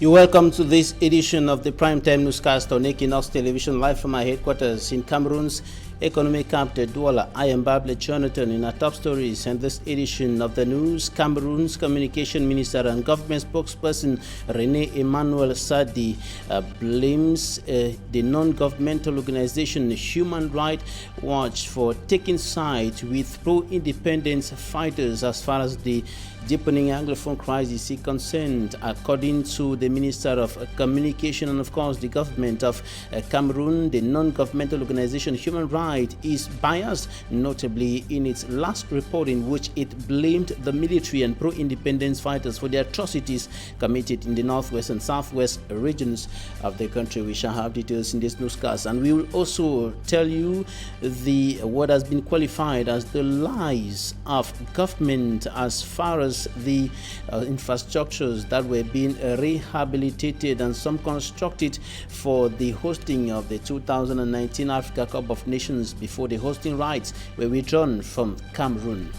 You're welcome to this edition of the Primetime Newscast on Equinoxe Television, live from our headquarters in Cameroon's economic capital, Douala. I am Bable Jonathan. In our top stories and this edition of the news, Cameroon's Communication Minister and Government Spokesperson René Emmanuel Sadi blames the non-governmental organization Human Rights Watch for taking sides with pro-independence fighters as far as the deepening Anglophone crisis is concerned. According to the Minister of Communication and, of course, the government of Cameroon, the non-governmental organization Human Rights is biased, notably in its last report in which it blamed the military and pro-independence fighters for the atrocities committed in the northwest and southwest regions of the country. We shall have details in this newscast, and we will also tell you what has been qualified as the lies of government as far as the infrastructures that were being rehabilitated and some constructed for the hosting of the 2019 Africa Cup of Nations before the hosting rights were withdrawn from Cameroon.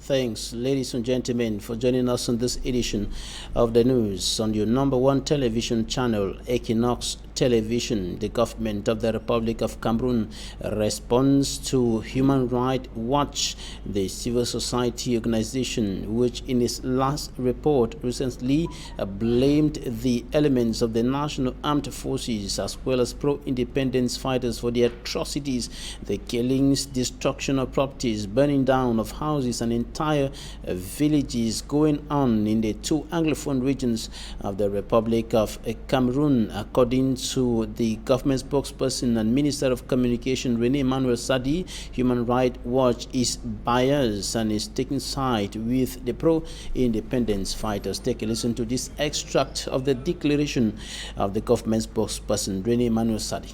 Thanks, ladies and gentlemen, for joining us on this edition of the news on your number one television channel, Equinoxe Television. The government of the Republic of Cameroon responds to Human Rights Watch, the civil society organization, which in its last report recently blamed the elements of the National Armed Forces as well as pro-independence fighters for the atrocities, the killings, destruction of properties, burning down of houses and entire villages going on in the two Anglophone regions of the Republic of Cameroon. According to the government spokesperson and Minister of Communication René Emmanuel Sadi, Human Rights Watch is biased and is taking side with the pro-independence fighters. Take a listen to this extract of the declaration of the government spokesperson René Emmanuel Sadi.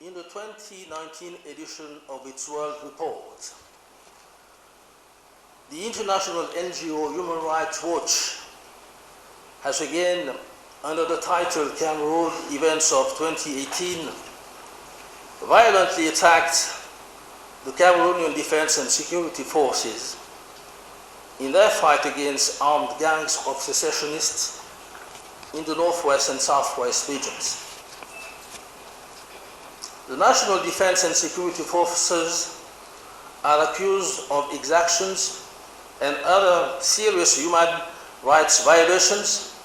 In the 2019 edition of its World Report, the international NGO Human Rights Watch has again, under the title Cameroon Events of 2018, violently attacked the Cameroonian Defense and Security Forces in their fight against armed gangs of secessionists in the northwest and southwest regions. The National Defense and Security Forces are accused of exactions and other serious human rights violations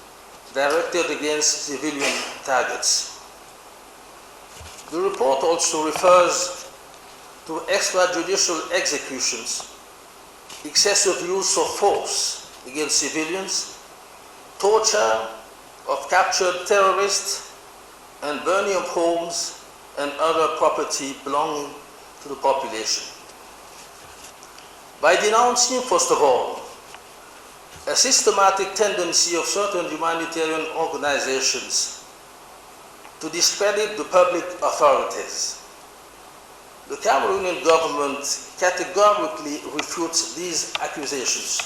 directed against civilian targets. The report also refers to extrajudicial executions, excessive use of force against civilians, torture of captured terrorists, and burning of homes and other property belonging to the population. By denouncing, first of all, a systematic tendency of certain humanitarian organizations to discredit the public authorities, the Cameroonian government categorically refutes these accusations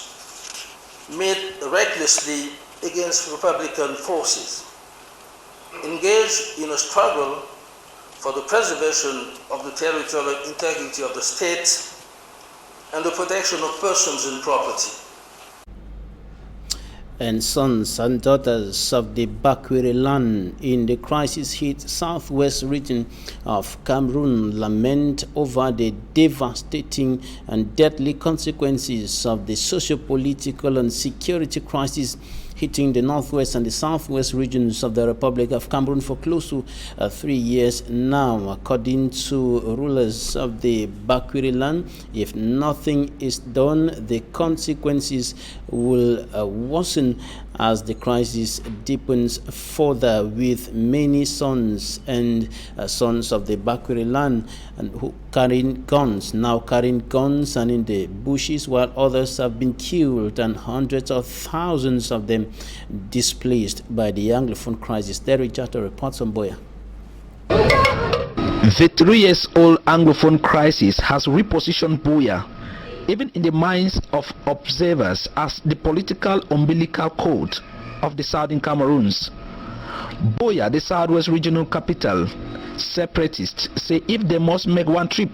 made recklessly against Republican forces engaged in a struggle for the preservation of the territorial integrity of the state and the protection of persons and property. And sons and daughters of the Bakwiri land in the crisis-hit southwest region of Cameroon lament over the devastating and deadly consequences of the socio-political and security crisis hitting the northwest and the southwest regions of the Republic of Cameroon for close to 3 years now. According to rulers of the Bakwiri land, if nothing is done, the consequences will worsen as the crisis deepens further, with many sons of the Bakwiri land and who now carrying guns and in the bushes, while others have been killed and hundreds of thousands of them displaced by the Anglophone crisis. Derek Jato reports on Boya. The 3-year-old Anglophone crisis has repositioned Buea, even in the minds of observers, as the political umbilical cord of the southern Cameroons. Buea, the southwest regional capital, separatists say if they must make one trip,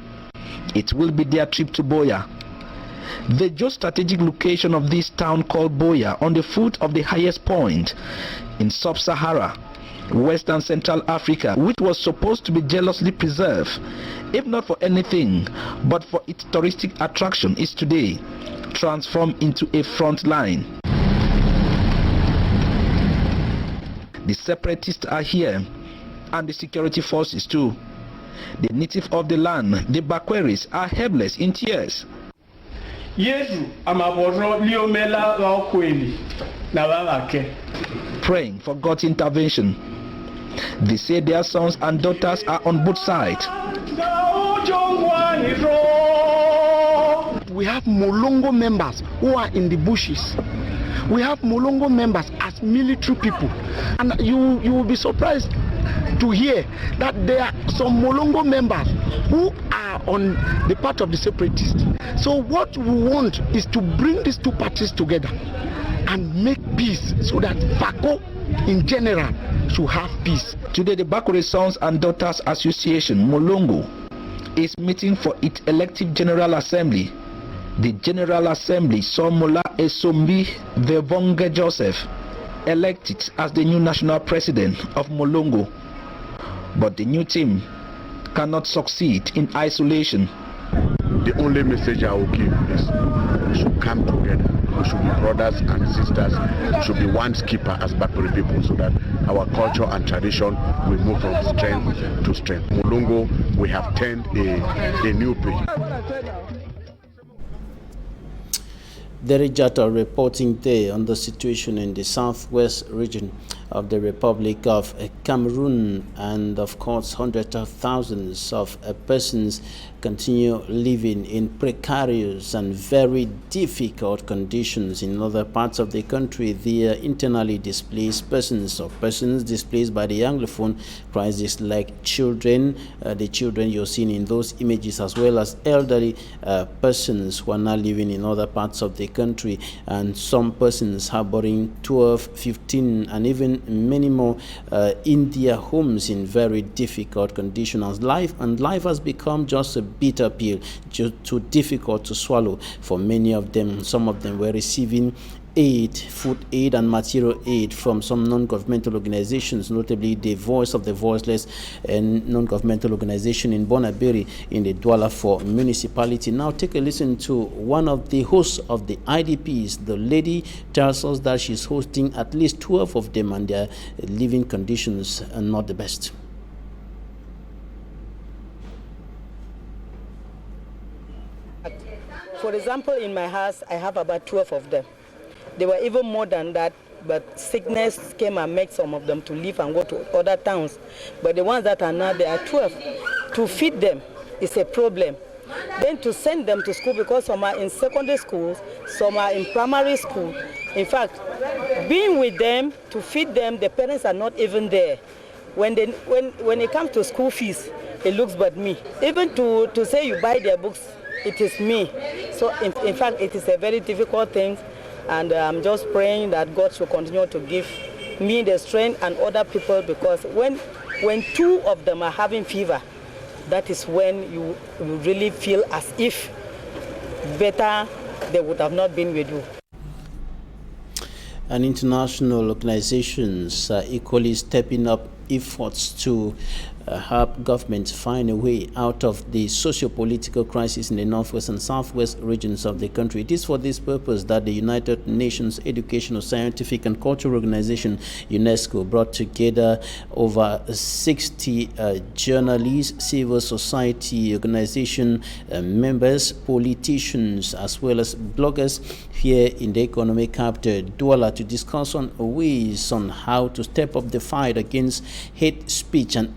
it will be their trip to Buea. The geostrategic location of this town called Buea, on the foot of the highest point in sub-Sahara, Western Central Africa, which was supposed to be jealously preserved, if not for anything but for its touristic attraction, is today transformed into a front line. The separatists are here, and the security forces too. The native of the land, the Bakweris, are helpless in tears. Praying for God's intervention. They say their sons and daughters are on both sides. We have Molongo members who are in the bushes. We have Molongo members as military people, and you will be surprised to hear that there are some Molongo members who are on the part of the separatists. So what we want is to bring these two parties together and make peace so that Bako in general should have peace. Today the Bakore Sons and Daughters Association, Molongo, is meeting for its elective General Assembly. The General Assembly saw Mola Esombi Vevonge Joseph elected as the new national president of Molongo. But the new team cannot succeed in isolation. The only message I will give is we should come together. We should be brothers and sisters. We should be one skipper as Bakuri people, so that our culture and tradition will move from strength to strength. Molongo, we have turned a new page. Derijata reporting there on the situation in the southwest region of the Republic of Cameroon, and of course hundreds of thousands of persons continue living in precarious and very difficult conditions in other parts of the country. The internally displaced persons, or persons displaced by the Anglophone crisis, like children, the children you're seeing in those images, as well as elderly persons who are now living in other parts of the country, and some persons harboring 12, 15 and even many more in their homes in very difficult conditions. Life has become just a bitter pill, just too difficult to swallow for many of them. Some of them were receiving aid, food aid and material aid from some non-governmental organizations, notably the Voice of the Voiceless and non-governmental organization in Bonaberi in the Douala 4 municipality. Now take a listen to one of the hosts of the IDPs. The lady tells us that she's hosting at least 12 of them, and their living conditions are not the best. For example, in my house, I have about 12 of them. There were even more than that, but sickness came and made some of them to leave and go to other towns. But the ones that are now, there are 12. To feed them is a problem. Then to send them to school, because some are in secondary schools, some are in primary school. In fact, being with them, to feed them, the parents are not even there. When it comes to school fees, it looks but me. Even to say you buy their books, it is me. So in fact, it is a very difficult thing, and I'm just praying that God should continue to give me the strength and other people, because when two of them are having fever, that is when you really feel as if better they would have not been with you. And international organizations are equally stepping up efforts to help governments find a way out of the socio-political crisis in the northwest and southwest regions of the country. It is for this purpose that the United Nations Educational, Scientific and Cultural Organization, UNESCO, brought together over 60 journalists, civil society organization members, politicians, as well as bloggers here in the economic capital, Douala, to discuss on ways on how to step up the fight against hate speech and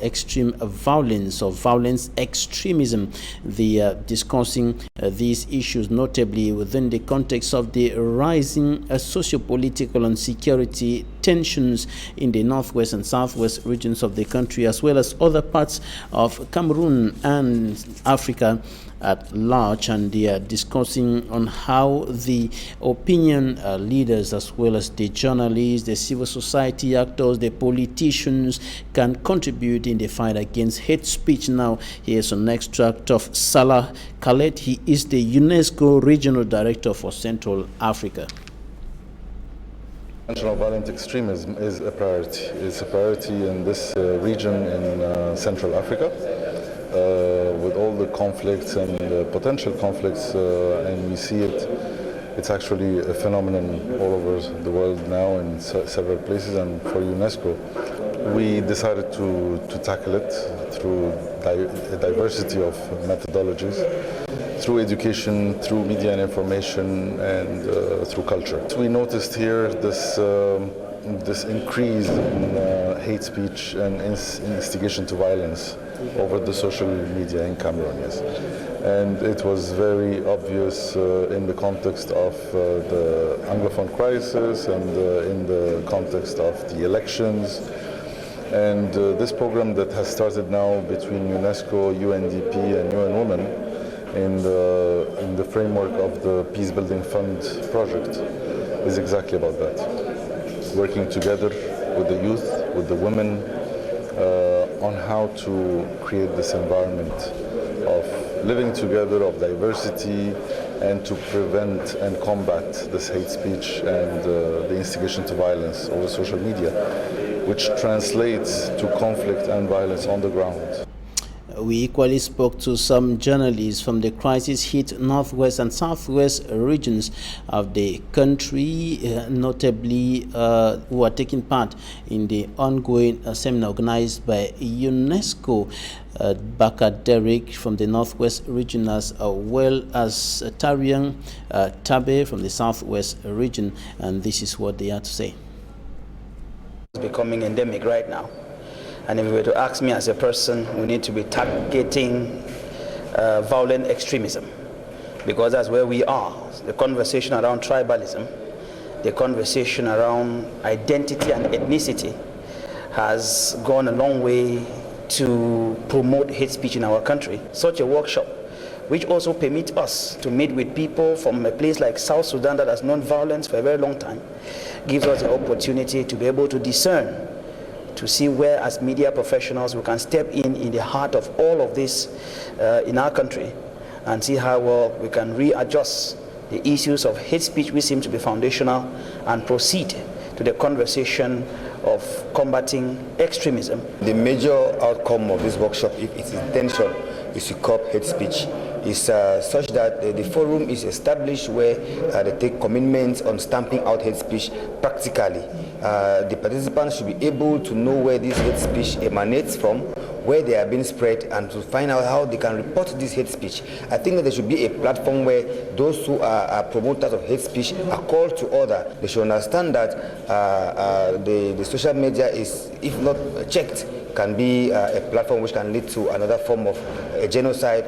extreme violence or violence extremism. They are discussing these issues notably within the context of the rising socio-political and security tensions in the northwest and southwest regions of the country, as well as other parts of Cameroon and Africa at large. And they are discussing on how the opinion leaders, as well as the journalists, the civil society actors, the politicians can contribute in the fight against hate speech. Now, here's an extract of Salah Khaled. He is the UNESCO Regional Director for Central Africa. Prevention of violent extremism is a priority. It's a priority in this region in Central Africa, with all the conflicts and potential conflicts, and we see it. It's actually a phenomenon all over the world now in several places, and for UNESCO, we decided to tackle it through a diversity of methodologies, through education, through media and information, and through culture. We noticed here this increase in hate speech and instigation to violence over the social media in Cameroon, yes. And it was very obvious in the context of the Anglophone crisis and in the context of the elections. And this program that has started now between UNESCO, UNDP and UN Women in the framework of the Peace Building Fund project is exactly about that. Working together with the youth, with the women, on how to create this environment of living together, of diversity, and to prevent and combat this hate speech and the instigation to violence over social media, which translates to conflict and violence on the ground. We equally spoke to some journalists from the crisis-hit northwest and southwest regions of the country, notably who are taking part in the ongoing seminar organized by UNESCO. Baka Derek from the northwest region, as well as Tarian Tabe from the southwest region, and this is what they had to say. It's becoming endemic right now. And if you were to ask me as a person, we need to be targeting violent extremism, because that's where we are. The conversation around tribalism, the conversation around identity and ethnicity has gone a long way to promote hate speech in our country. Such a workshop, which also permits us to meet with people from a place like South Sudan that has known violence for a very long time, gives us the opportunity to be able to discern, to see where as media professionals we can step in the heart of all of this in our country and see how well we can readjust the issues of hate speech, which seem to be foundational, and proceed to the conversation of combating extremism. The major outcome of this workshop, if its intention is to curb hate speech, is such that the forum is established where they take commitments on stamping out hate speech practically. The participants should be able to know where this hate speech emanates from, where they are being spread, and to find out how they can report this hate speech. I think that there should be a platform where those who are promoters of hate speech are called to order. They should understand that the social media is, if not checked, can be a platform which can lead to another form of a genocide.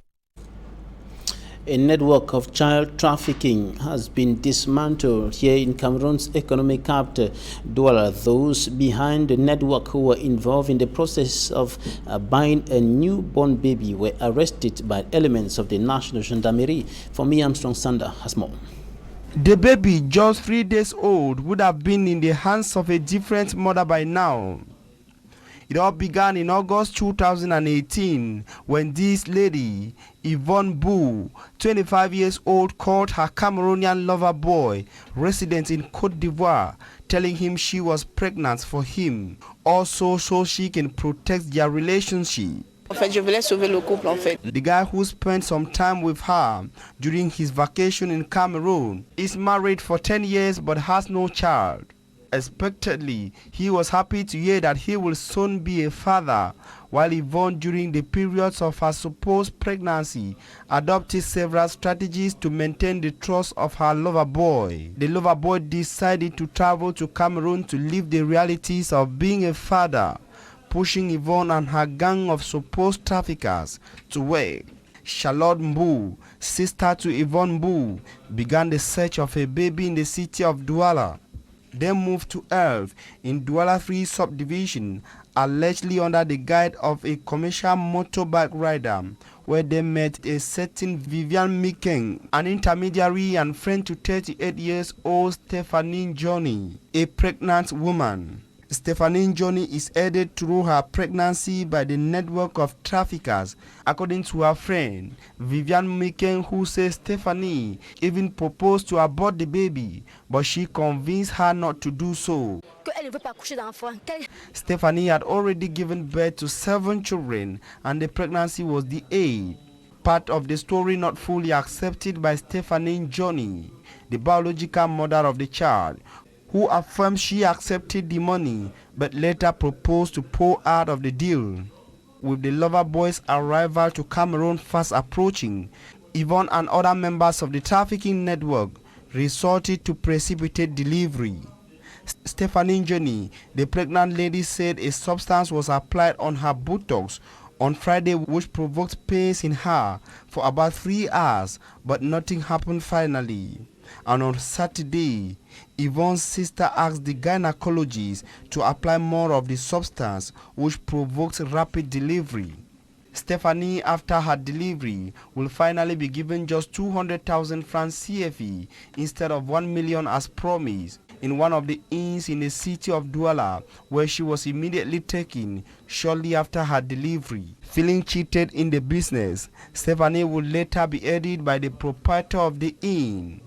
A network of child trafficking has been dismantled here in Cameroon's economic capital, Douala. Those behind the network who were involved in the process of buying a newborn baby were arrested by elements of the National Gendarmerie. For me, Armstrong Sander has more. The baby, just 3 days old, would have been in the hands of a different mother by now. It all began in August 2018 when this lady, Yvonne Bou, 25 years old, called her Cameroonian lover boy, resident in Côte d'Ivoire, telling him she was pregnant for him, also so she can protect their relationship. The guy who spent some time with her during his vacation in Cameroon is married for 10 years but has no child. Expectedly, he was happy to hear that he will soon be a father, while Yvonne, during the periods of her supposed pregnancy, adopted several strategies to maintain the trust of her lover boy. The lover boy decided to travel to Cameroon to live the realities of being a father, pushing Yvonne and her gang of supposed traffickers to work. Charlotte Mbu, sister to Yvonne Mbu, began the search of a baby in the city of Douala. They moved to Elf in Douala 3 subdivision, allegedly under the guide of a commercial motorbike rider, where they met a certain Vivian Mikeng, an intermediary and friend to 38 years old Stephanie Johnny, a pregnant woman. Stephanie Johnny is aided through her pregnancy by the network of traffickers, according to her friend Vivian Mikeng, who says Stephanie even proposed to abort the baby, but she convinced her not to do so. Stephanie had already given birth to 7 children, and the pregnancy was the 8th. Part of the story not fully accepted by Stephanie Johnny, the biological mother of the child, who affirmed she accepted the money but later proposed to pull out of the deal. With the lover boy's arrival to Cameroon fast approaching, Yvonne and other members of the trafficking network resorted to precipitate delivery. Stephanie Johnny, the pregnant lady, said a substance was applied on her buttocks on Friday which provoked pains in her for about 3 hours, but nothing happened finally. And on Saturday, Yvonne's sister asked the gynecologist to apply more of the substance, which provoked rapid delivery. Stephanie, after her delivery, will finally be given just 200,000 francs CFE instead of 1 million as promised, in one of the inns in the city of Douala, where she was immediately taken shortly after her delivery. Feeling cheated in the business, Stephanie would later be aided by the proprietor of the inn.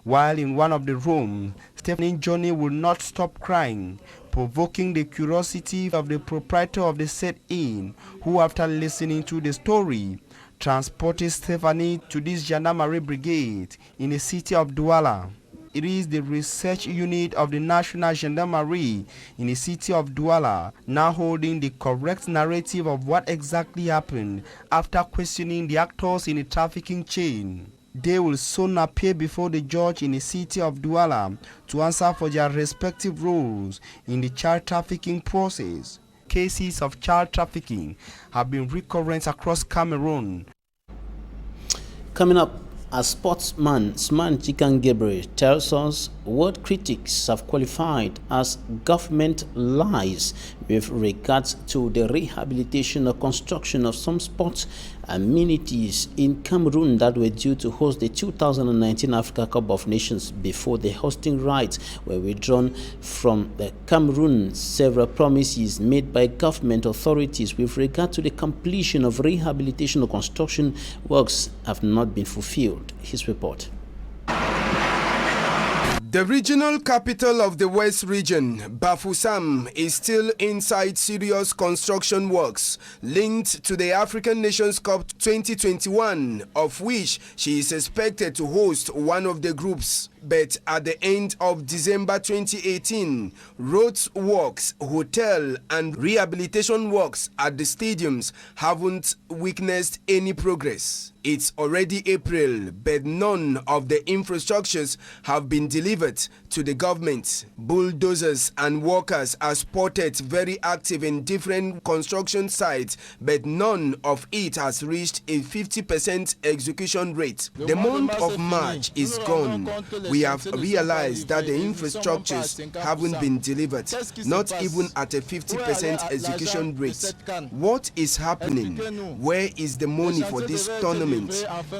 While in one of the rooms, Stephanie Johnny would not stop crying, provoking the curiosity of the proprietor of the said inn, who, after listening to the story, transported Stephanie to this Gendarmerie Brigade in the city of Douala. It is the research unit of the National Gendarmerie in the city of Douala now holding the correct narrative of what exactly happened after questioning the actors in the trafficking chain. They will soon appear before the judge in the city of Douala to answer for their respective roles in the child trafficking process. Cases of child trafficking have been recurrent across Cameroon. Coming up, as sportsman Sman Chikan Gabriel tells us what critics have qualified as government lies with regards to the rehabilitation or construction of some sports amenities in Cameroon that were due to host the 2019 Africa Cup of Nations before the hosting rights were withdrawn from the Cameroon. Several promises made by government authorities with regard to the completion of rehabilitation or construction works have not been fulfilled. His report. The regional capital of the West region, Bafoussam, is still inside serious construction works linked to the African Nations Cup 2021, of which she is expected to host one of the groups. But at the end of December 2018, roads works, hotel and rehabilitation works at the stadiums haven't witnessed any progress. It's already April, but none of the infrastructures have been delivered to the government. Bulldozers and workers are spotted very active in different construction sites, but none of it has reached a 50% execution rate. The month of March is gone. We have realized that the infrastructures haven't been delivered, not even at a 50% execution rate. What is happening? Where is the money for this tournament?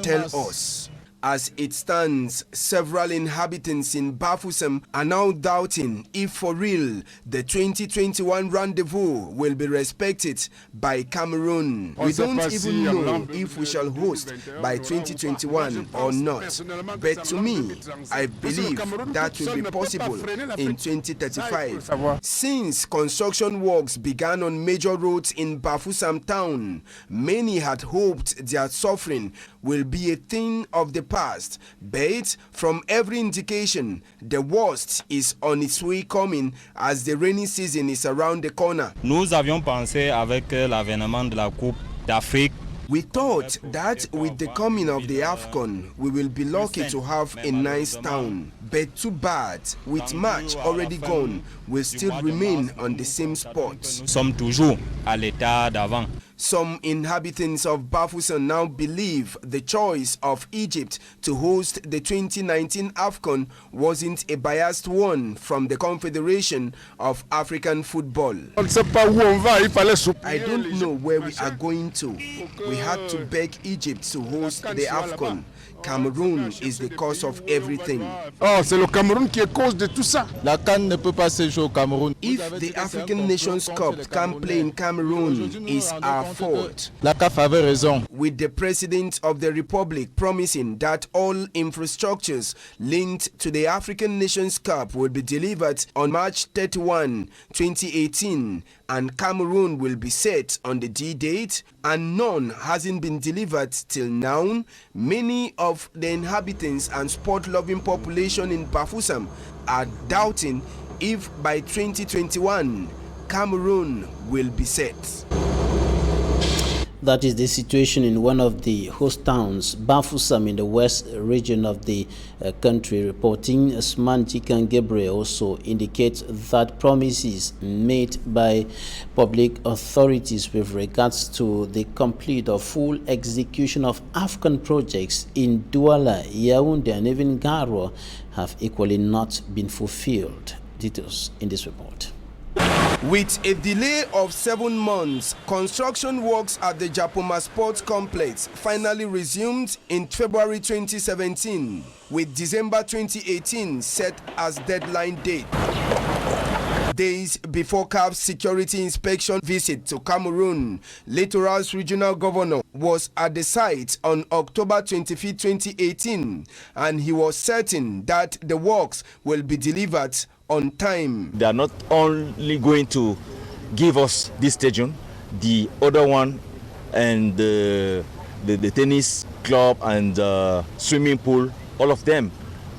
Tell us. As it stands, several inhabitants in Bafoussam are now doubting if for real the 2021 rendezvous will be respected by Cameroon. We don't even know if we shall host by 2021 or not. But to me, I believe that will be possible in 2035. Since construction works began on major roads in Bafoussam town, many had hoped their suffering will be a thing of the past, but from every indication, the worst is on its way coming as the rainy season is around the corner. Nous avions pensé avec l'avènement de la Coupe d'Afrique We thought that with the coming of the AFCON, we will be lucky to have a nice town. But too bad, with March already gone, we'll still remain on the same spot. Sommes toujours à l'état d'avant. Some inhabitants of Bafoussam now believe the choice of Egypt to host the 2019 AFCON wasn't a biased one from the Confederation of African Football. I don't know where we are going to. We had to beg Egypt to host the AFCON. Cameroon is the cause of everything. Oh, c'est le Cameroun qui est cause de tout ça. La CAN ne peut pas se jouer au Cameroun. If the African Nations Cup can't play in Cameroon, it's our fault. La CAF avait raison. With the President of the Republic promising that all infrastructures linked to the African Nations Cup will be delivered on March 31, 2018, and Cameroon will be set on the D-date, and none hasn't been delivered till now, many of the inhabitants and sport-loving population in Bafoussam are doubting if by 2021 Cameroon will be set. That is the situation in one of the host towns, Bafoussam, in the west region of the country. Reporting Asman Jikan Gabriel also indicates that promises made by public authorities with regards to the complete or full execution of Afghan projects in Douala, Yaoundé, and even Garo have equally not been fulfilled. Details in this report. With a delay of 7 months, construction works at the Japoma Sports Complex finally resumed in February 2017, with December 2018 set as deadline date. Days before CAF's security inspection visit to Cameroon, Littoral's regional governor was at the site on October 25, 2018, and he was certain that the works will be delivered on time. They are not only going to give us this stadium, the other one and the tennis club and swimming pool, all of them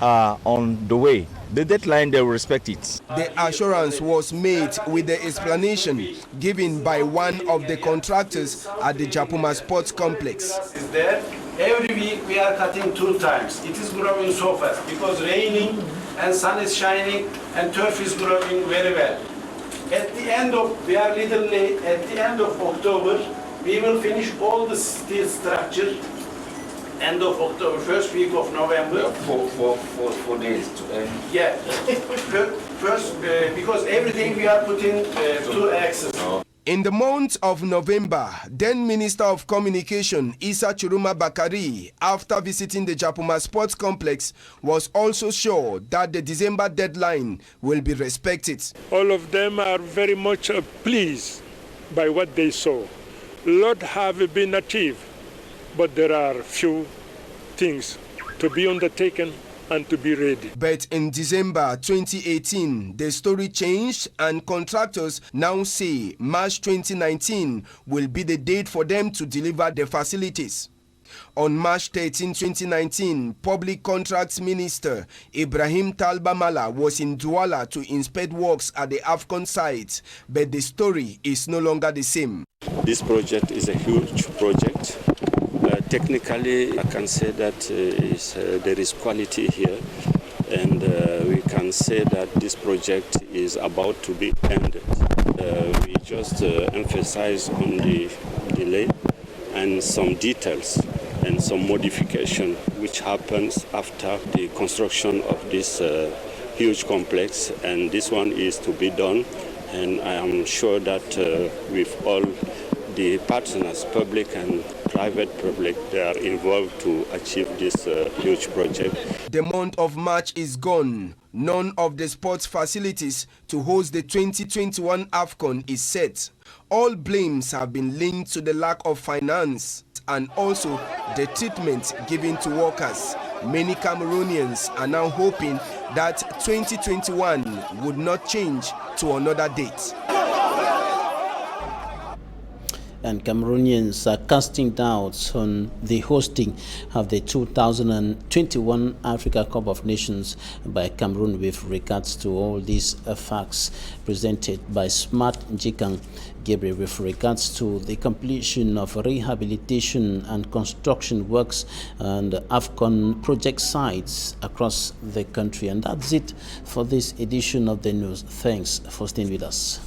are on the way. The deadline, they will respect it. The assurance was made with the explanation given by one of the contractors at the Japoma Sports Complex. Is there. Every week we are cutting 2 times. It is growing so fast because raining and sun is shining and turf is growing very well. At the end of, we are little late, at the end of October, we will finish all the steel structure. End of October, first week of November. 4 days to end. Yeah, first because everything we are putting to access. In the month of November, then Minister of Communication Issa Churuma Bakari, after visiting the Japoma Sports Complex, was also sure that the December deadline will be respected. All of them are very much pleased by what they saw. A lot have been achieved, but there are few things to be undertaken and to be ready. But in December 2018, the story changed, and contractors now say March 2019 will be the date for them to deliver the facilities. On March 13, 2019, Public Contracts Minister Ibrahim Talba Mala was in Douala to inspect works at the AFCON site, but the story is no longer the same. This project is a huge project. Technically, I can say that there is quality here, and we can say that this project is about to be ended. We just emphasize on the delay and some details and some modification which happens after the construction of this huge complex, and this one is to be done, and I am sure that with all the partners, public and private public, they are involved to achieve this huge project. The month of March is gone. None of the sports facilities to host the 2021 AFCON is set. All blames have been linked to the lack of finance and also the treatment given to workers. Many Cameroonians are now hoping that 2021 would not change to another date. And Cameroonians are casting doubts on the hosting of the 2021 Africa Cup of Nations by Cameroon with regards to all these facts presented by Smart Njikang Gabriel with regards to the completion of rehabilitation and construction works and AFCON project sites across the country. And that's it for this edition of the news. Thanks for staying with us.